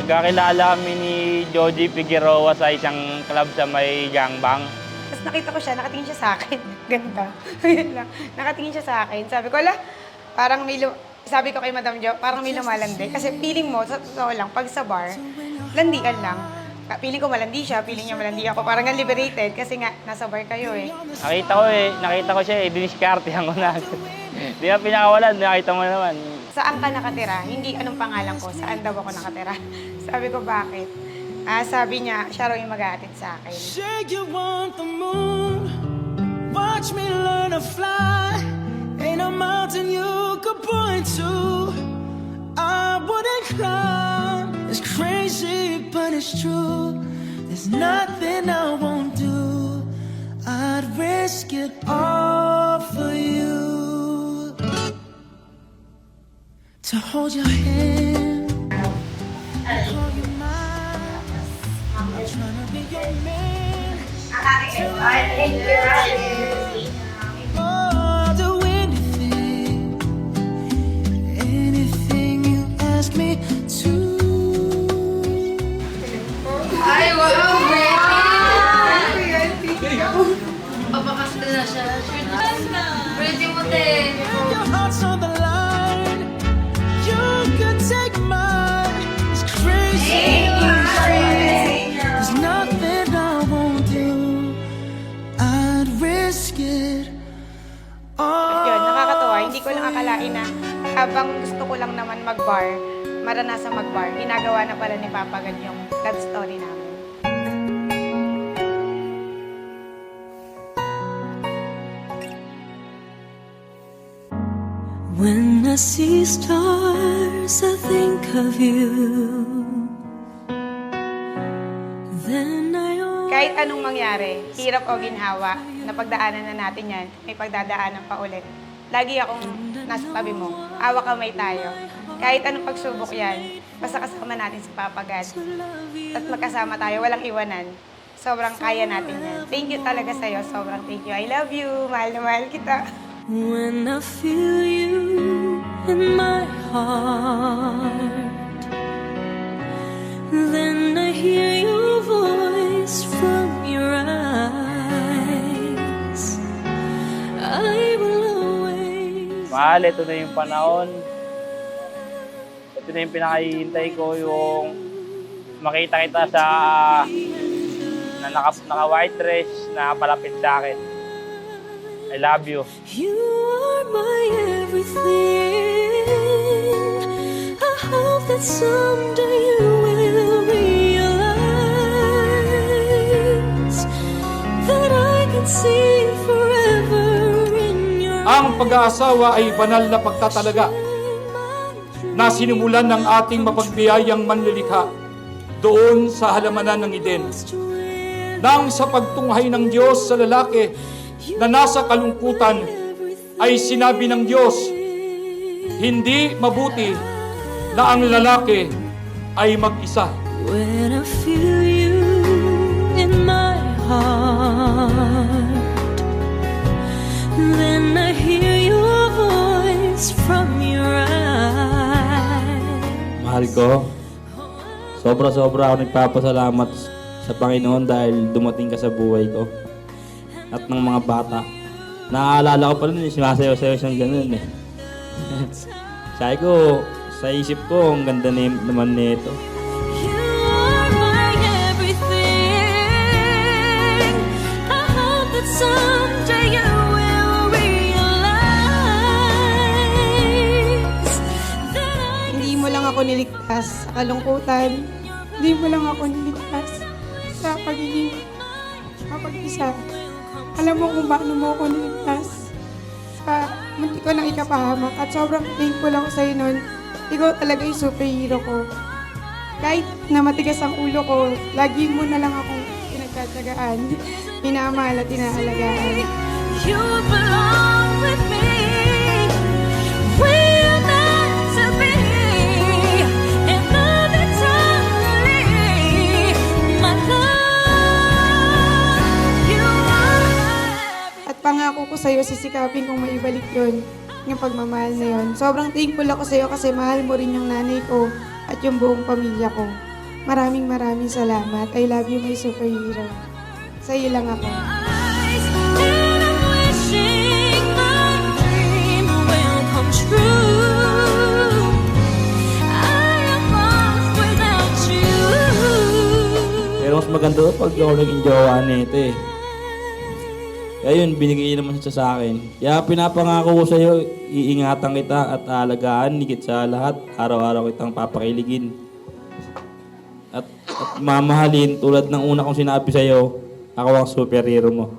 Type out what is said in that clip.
Nagkakilala kami ni Joji Figueroa sa isang club sa may Gangbang. Tapos nakita ko siya, nakatingin siya sa akin. Ganda. Ayun lang. Nakatingin siya sa akin. Sabi ko, ala, parang may sabi ko kay Madam Jo, parang may lumalandi. Kasi feeling mo, sa totoo lang, pag sa bar, landian lang. Feeling ko malandi siya, feeling niya malandi ako. Parang nga liberated kasi nga, nasa bar kayo eh. Nakita ko siya diniskartehan ko na. Di na pinakawalan, nakita mo naman. Saan ka nakatira? Hindi anong pangalan ko, saan daw ako nakatira? Sabi ko, bakit? Sabi niya, siya raw yung mag-aatid sa akin. Say you want the moon, watch me learn to fly. Ain't a mountain you could point to I wouldn't climb. It's crazy, but it's true. There's nothing I won't do. I'd risk it all for you. To hold your hand, call you mine. I'm trying to be your man. Oh, do anything, anything you ask me to. Ay, wow! Papakas na siya. Pwede mo, te. Your heart's on the line. You can take mine. It's crazy. There's nothing I won't do. I'd risk it all. Yun, nakakatawa. Hindi ko lang akalain na habang gusto ko lang naman mag-bar, maranasan mag-bar, ginagawa na pala ni Papa God yung love story namin. When I see stars, I think of you. Then I Kahit anong mangyari, hirap o ginhawa, napagdaanan na natin yan, may pagdadaanan pa ulit. Lagi akong nasa tabi mo, awa kamay tayo. Kahit anong pagsubok yan, basta kasama natin si Papa God. At magkasama tayo, walang iwanan. Sobrang kaya natin yan. Thank you talaga sa'yo, sobrang thank you. I love you, mahal na mahal kita. when I feel you in my heart, then I hear your voice from your eyes. I will always Mahal, ito na yung panahon. Ito na yung pinakahihintay ko, yung makita kita sa naka-white dress na palapit sa akin. I love you. You are my everything. I hope that someday you will realize that I can see forever in your Ang pag-aasawa ay banal na pagtatalaga na sinimulan ng ating mapagbiyayang manlilikha doon sa halamanan ng Eden. Nang sa pagtunghay ng Diyos sa lalaki na nasa kalungkutan ay sinabi ng Diyos, hindi mabuti na ang lalaki ay mag-isa. When I feel you in my heart, then I hear your voice from your eyes. Mahal ko, sobra-sobra ako nagpapasalamat sa Panginoon dahil dumating ka sa buhay ko. At ng mga bata. Naaalala ko pa rin, sumasayaw-sayaw siyang ganun eh. Sabi ko, sa isip ko, ang ganda naman nito. You are my everything. I hope that someday you will realize that Hindi mo lang ako niligtas sa kalungkutan. Hindi mo lang ako niligtas sa pagiging mapag-isa. Alam mo kung paano mo ako niligtas sa munti ko ng ikapahamak at sobrang thankful ako sa'yo nun. Ikaw talaga yung superhero ko. Kahit na matigas ang ulo ko, lagi mo na lang akong pinagtatsagaan, minamahal at inaalagaan. you belong with me. We're meant to be in love eternally. My love, you are At pangako ko sa'yo, sisikapin kong maibalik yun, yung pagmamahal na yun. Sobrang thankful ako sa'yo kasi mahal mo rin yung nanay ko at yung buong pamilya ko. Maraming salamat. I love you, my superhero. Sa'yo lang ako. eyes, and I'm wishing my dream will come true. I am lost without you. Pero mas maganda ito pag ako naging jowa nito eh. Kaya yun, binigay naman siya sa akin. Kaya pinapangako ko sa'yo, iingatan kita at aalagaan, higit sa lahat, araw-araw kitang papakiligin. At mamahalin tulad ng una kong sinabi sa'yo, ako ang superhero mo.